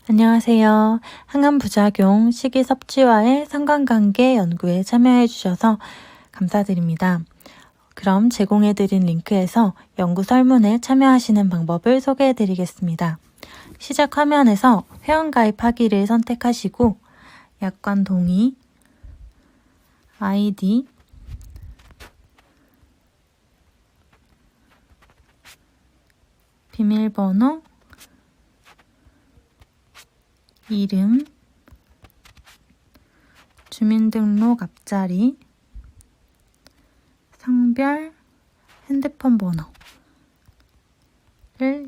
안녕하세요. 항암부작용, 식이섭취와의 상관관계 연구에 참여해 주셔서 감사드립니다. 그럼 제공해드린 링크에서 연구 설문에 참여하시는 방법을 소개해 드리겠습니다. 시작 화면에서 회원가입하기를 선택하시고 약관 동의, 아이디, 비밀번호, 이름, 주민등록 앞자리, 성별, 핸드폰 번호를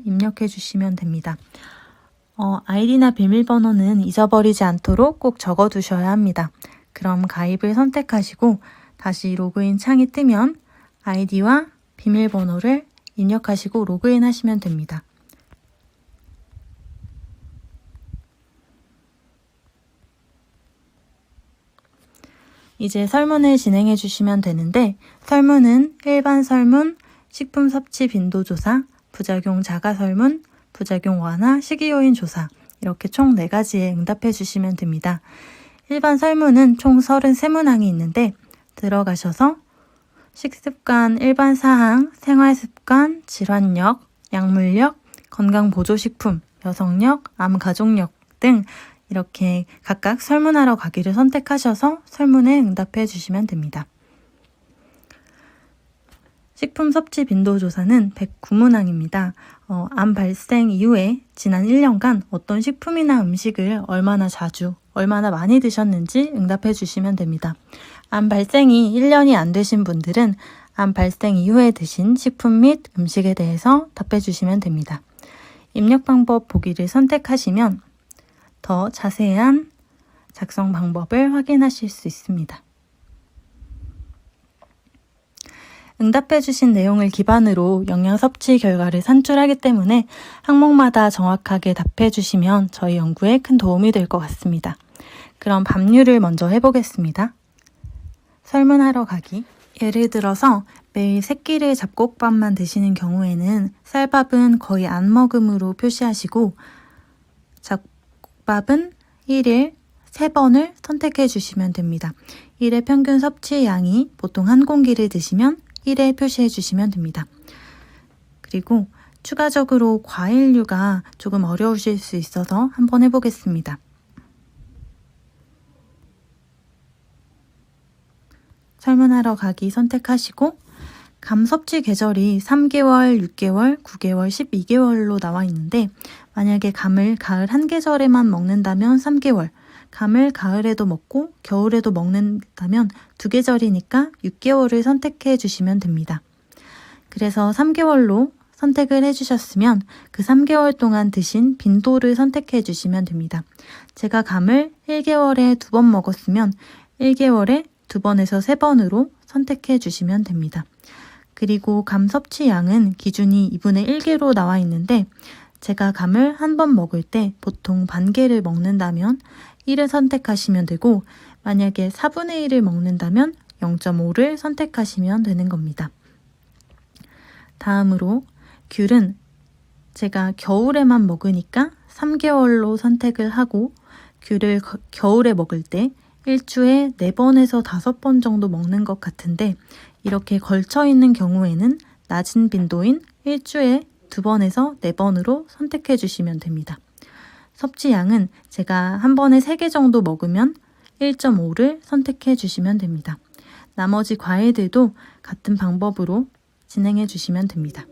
입력해 주시면 됩니다. 아이디나 비밀번호는 잊어버리지 않도록 꼭 적어 두셔야 합니다. 그럼 가입을 선택하시고 다시 로그인 창이 뜨면 아이디와 비밀번호를 입력하시고 로그인 하시면 됩니다. 이제 설문을 진행해 주시면 되는데 설문은 일반 설문, 식품 섭취 빈도 조사, 부작용 자가 설문, 부작용 완화, 식이요인 조사 이렇게 총 4가지에 응답해 주시면 됩니다. 일반 설문은 총 33문항이 있는데 들어가셔서 식습관, 일반 사항, 생활습관, 질환력, 약물력, 건강보조식품, 여성력, 암 가족력 등 이렇게 각각 설문하러 가기를 선택하셔서 설문에 응답해 주시면 됩니다. 식품 섭취 빈도 조사는 109문항입니다. 암 발생 이후에 지난 1년간 어떤 식품이나 음식을 얼마나 자주, 얼마나 많이 드셨는지 응답해 주시면 됩니다. 암 발생이 1년이 안 되신 분들은 암 발생 이후에 드신 식품 및 음식에 대해서 답해 주시면 됩니다. 입력 방법 보기를 선택하시면 더 자세한 작성 방법을 확인하실 수 있습니다. 응답해 주신 내용을 기반으로 영양 섭취 결과를 산출하기 때문에 항목마다 정확하게 답해 주시면 저희 연구에 큰 도움이 될 것 같습니다. 그럼 밥류를 먼저 해보겠습니다. 설문하러 가기. 예를 들어서 매일 3끼를 잡곡밥만 드시는 경우에는 쌀밥은 거의 안 먹음으로 표시하시고 밥은 1일 3번을 선택해 주시면 됩니다. 1회 평균 섭취량이 보통 한 공기를 드시면 1에 표시해 주시면 됩니다. 그리고 추가적으로 과일류가 조금 어려우실 수 있어서 한번 해보겠습니다. 설문하러 가기 선택하시고 감 섭취 계절이 3개월, 6개월, 9개월, 12개월로 나와 있는데 만약에 감을 가을 한 계절에만 먹는다면 3개월, 감을 가을에도 먹고 겨울에도 먹는다면 2계절이니까 6개월을 선택해 주시면 됩니다. 그래서 3개월로 선택을 해주셨으면 그 3개월 동안 드신 빈도를 선택해 주시면 됩니다. 제가 감을 1개월에 2번 먹었으면 1개월에 2번에서 3번으로 선택해 주시면 됩니다. 그리고 감 섭취량은 기준이 2분의 1개로 나와 있는데 제가 감을 한 번 먹을 때 보통 반 개를 먹는다면 1을 선택하시면 되고 만약에 4분의 1을 먹는다면 0.5를 선택하시면 되는 겁니다. 다음으로 귤은 제가 겨울에만 먹으니까 3개월로 선택을 하고 귤을 겨울에 먹을 때 일주에 4번에서 5번 정도 먹는 것 같은데 이렇게 걸쳐 있는 경우에는 낮은 빈도인 일주에 2번에서 4번으로 선택해 주시면 됩니다. 섭취량은 제가 한 번에 3개 정도 먹으면 1.5를 선택해 주시면 됩니다. 나머지 과일들도 같은 방법으로 진행해 주시면 됩니다.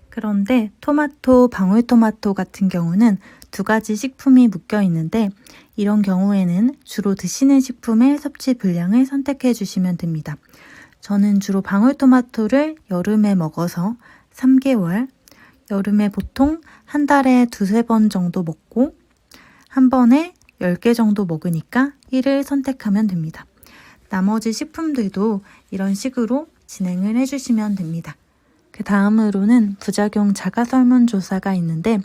그런데 토마토, 방울토마토 같은 경우는 2가지 식품이 묶여 있는데 이런 경우에는 주로 드시는 식품의 섭취 분량을 선택해 주시면 됩니다. 저는 주로 방울토마토를 여름에 먹어서 3개월, 여름에 보통 한 달에 2-3번 정도 먹고 한 번에 10개 정도 먹으니까 1을 선택하면 됩니다. 나머지 식품들도 이런 식으로 진행을 해주시면 됩니다. 그 다음으로는 부작용 자가 설문조사가 있는데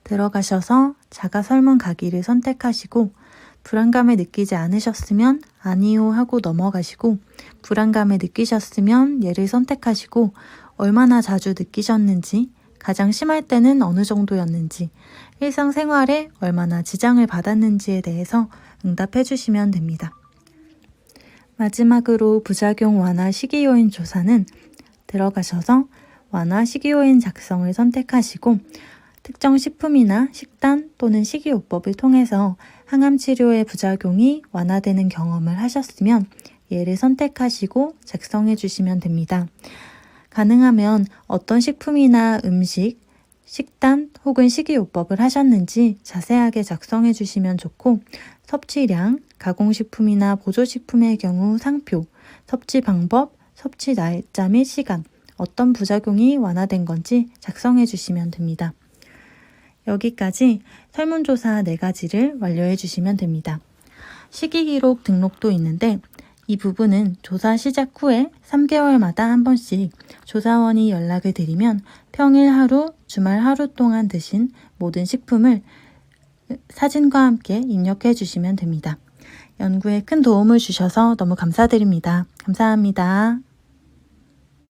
들어가셔서 자가 설문 가기를 선택하시고 불안감을 느끼지 않으셨으면 아니요 하고 넘어가시고 불안감을 느끼셨으면 예를 선택하시고 얼마나 자주 느끼셨는지 가장 심할 때는 어느 정도였는지, 일상생활에 얼마나 지장을 받았는지에 대해서 응답해 주시면 됩니다. 마지막으로 부작용 완화 식이요인 조사는 들어가셔서 완화 식이요인 작성을 선택하시고 특정 식품이나 식단 또는 식이요법을 통해서 항암 치료의 부작용이 완화되는 경험을 하셨으면 얘를 선택하시고 작성해 주시면 됩니다. 가능하면 어떤 식품이나 음식, 식단 혹은 식이요법을 하셨는지 자세하게 작성해 주시면 좋고 섭취량, 가공식품이나 보조식품의 경우 상표, 섭취 방법, 섭취 날짜 및 시간, 어떤 부작용이 완화된 건지 작성해 주시면 됩니다. 여기까지 설문조사 4가지를 완료해 주시면 됩니다. 식이기록 등록도 있는데 이 부분은 조사 시작 후에 3개월마다 한 번씩 조사원이 연락을 드리면 평일 하루, 주말 하루 동안 드신 모든 식품을 사진과 함께 입력해 주시면 됩니다. 연구에 큰 도움을 주셔서 너무 감사드립니다. 감사합니다.